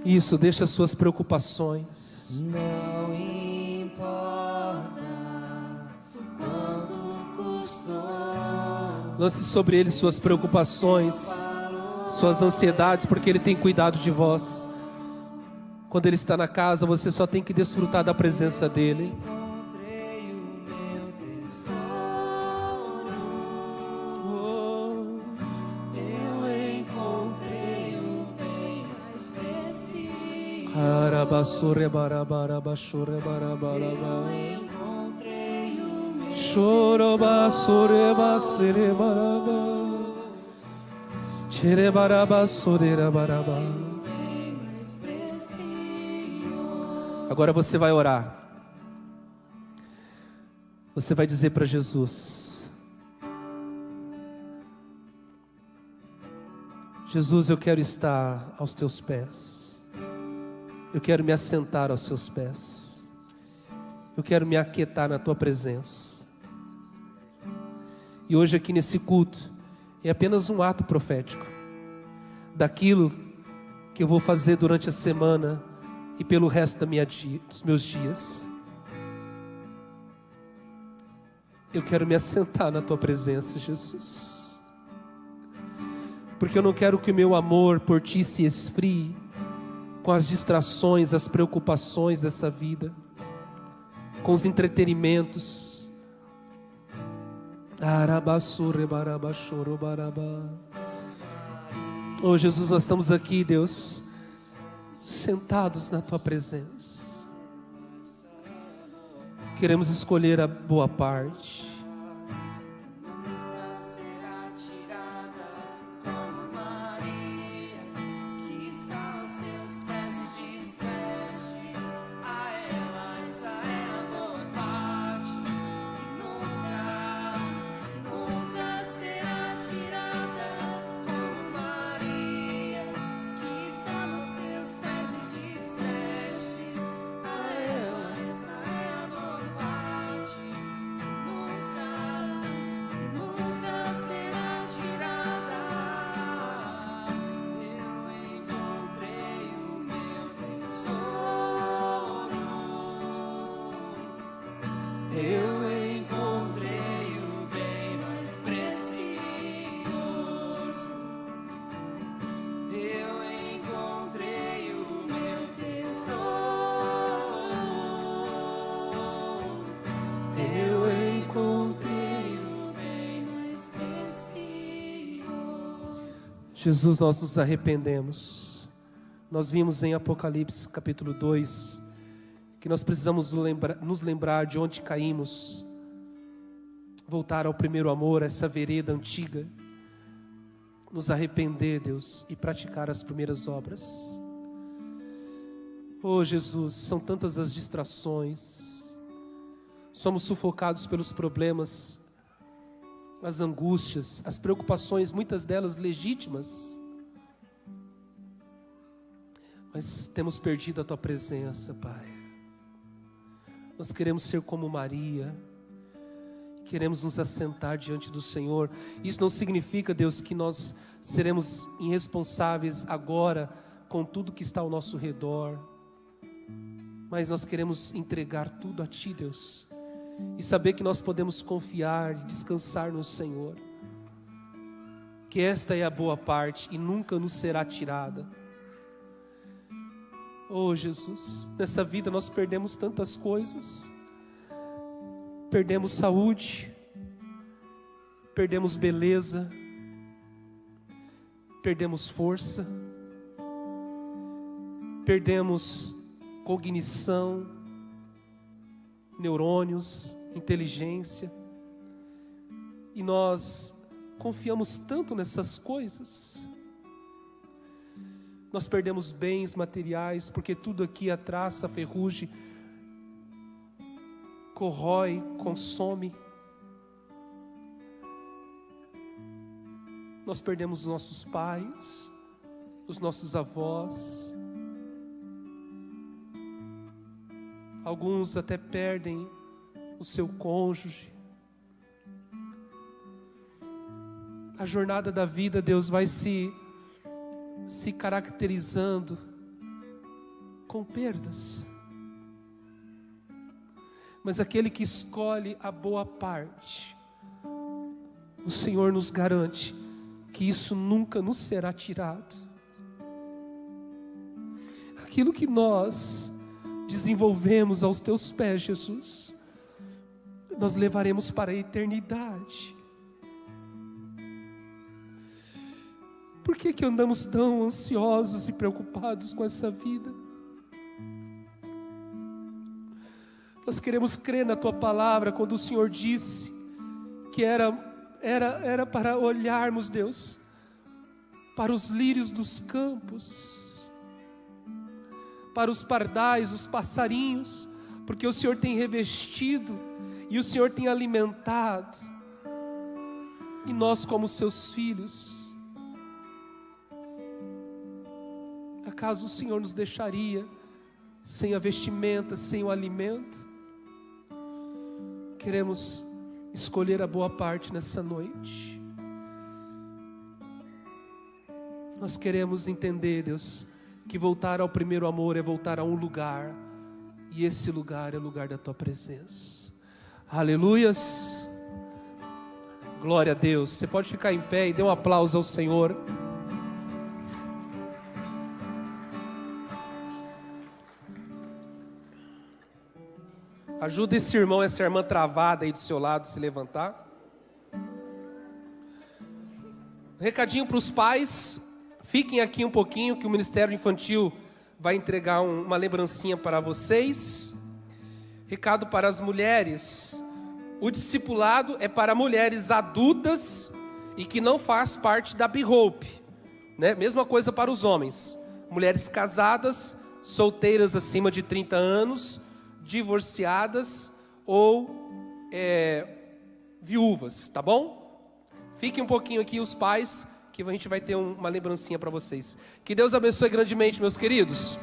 Isso, deixa as suas preocupações. Não importa quanto custou. Lance sobre Ele suas preocupações, suas ansiedades, porque Ele tem cuidado de vós. Quando Ele está na casa, você só tem que desfrutar da presença dEle. Encontrei o meu tesouro. Eu encontrei o bem mais precioso. Arabassure barabarabassure barabaraba. Encontrei o meu Chorobassure basire baraba. Chire barabassure baraba. bem mais precioso. Agora você vai orar. Você vai dizer para Jesus: Jesus, eu quero estar aos teus pés. Eu quero me assentar aos seus pés. Eu quero me aquietar na tua presença. E hoje aqui nesse culto é apenas um ato profético daquilo que eu vou fazer durante a semana e pelo resto dos meus dias. Eu quero me assentar na tua presença, Jesus, porque eu não quero que o meu amor por ti se esfrie com as distrações, as preocupações dessa vida, com os entretenimentos. Oh Jesus, nós estamos aqui, Deus, sentados na tua presença. Queremos escolher a boa parte. Nunca será tirada como Maria, que está aos seus pés e dissestes a ela: essa é a boa parte. Nunca será tirada como Maria, que está aos seus pés e dissestes a ela: essa é a boa parte. Nunca será tirada. Eu encontrei o meu tesouro. Eu encontrei o bem mais precioso. Eu encontrei o meu tesouro. Eu encontrei o bem mais precioso. Jesus, nós nos arrependemos. Nós vimos em Apocalipse capítulo 2 que nós precisamos nos lembrar de onde caímos, voltar ao primeiro amor, essa vereda antiga, nos arrepender, Deus, e praticar as primeiras obras. Oh Jesus, são tantas as distrações, somos sufocados pelos problemas, as angústias, as preocupações, muitas delas legítimas, mas temos perdido a tua presença, Pai. Nós queremos ser como Maria, queremos nos assentar diante do Senhor. Isso não significa, Deus, que nós seremos irresponsáveis agora com tudo que está ao nosso redor, mas nós queremos entregar tudo a Ti, Deus, e saber que nós podemos confiar e descansar no Senhor, que esta é a boa parte e nunca nos será tirada. Oh Jesus, nessa vida nós perdemos tantas coisas, perdemos saúde, perdemos beleza, perdemos força, perdemos cognição, neurônios, inteligência, e nós confiamos tanto nessas coisas. Nós perdemos bens materiais, porque tudo aqui, a traça, a ferrugem, corrói, consome. Nós perdemos os nossos pais, os nossos avós. Alguns até perdem o seu cônjuge. A jornada da vida, Deus, vai se caracterizando com perdas. Mas aquele que escolhe a boa parte, o Senhor nos garante que isso nunca nos será tirado. Aquilo que nós desenvolvemos aos teus pés, Jesus, nós levaremos para a eternidade. Por que andamos tão ansiosos e preocupados com essa vida? Nós queremos crer na tua palavra quando o Senhor disse que era para olharmos, Deus, para os lírios dos campos, para os pardais, os passarinhos, porque o Senhor tem revestido e o Senhor tem alimentado, e nós como seus filhos, acaso o Senhor nos deixaria sem a vestimenta, sem o alimento? queremos escolher a boa parte nessa noite. Nós queremos entender, Deus, que voltar ao primeiro amor é voltar a um lugar, e esse lugar é o lugar da Tua presença. Aleluias. Glória a Deus. Você pode ficar em pé e dê um aplauso ao Senhor. Ajuda esse irmão, essa irmã travada aí do seu lado a se levantar. Recadinho para os pais. Fiquem aqui um pouquinho que o Ministério Infantil vai entregar uma lembrancinha para vocês. Recado para as mulheres. O discipulado é para mulheres adultas e que não faz parte da B-Hope, né? Mesma coisa para os homens. Mulheres casadas, solteiras acima de 30 anos, divorciadas ou viúvas, tá bom? Fiquem um pouquinho aqui os pais, que a gente vai ter uma lembrancinha para vocês. Que Deus abençoe grandemente, meus queridos.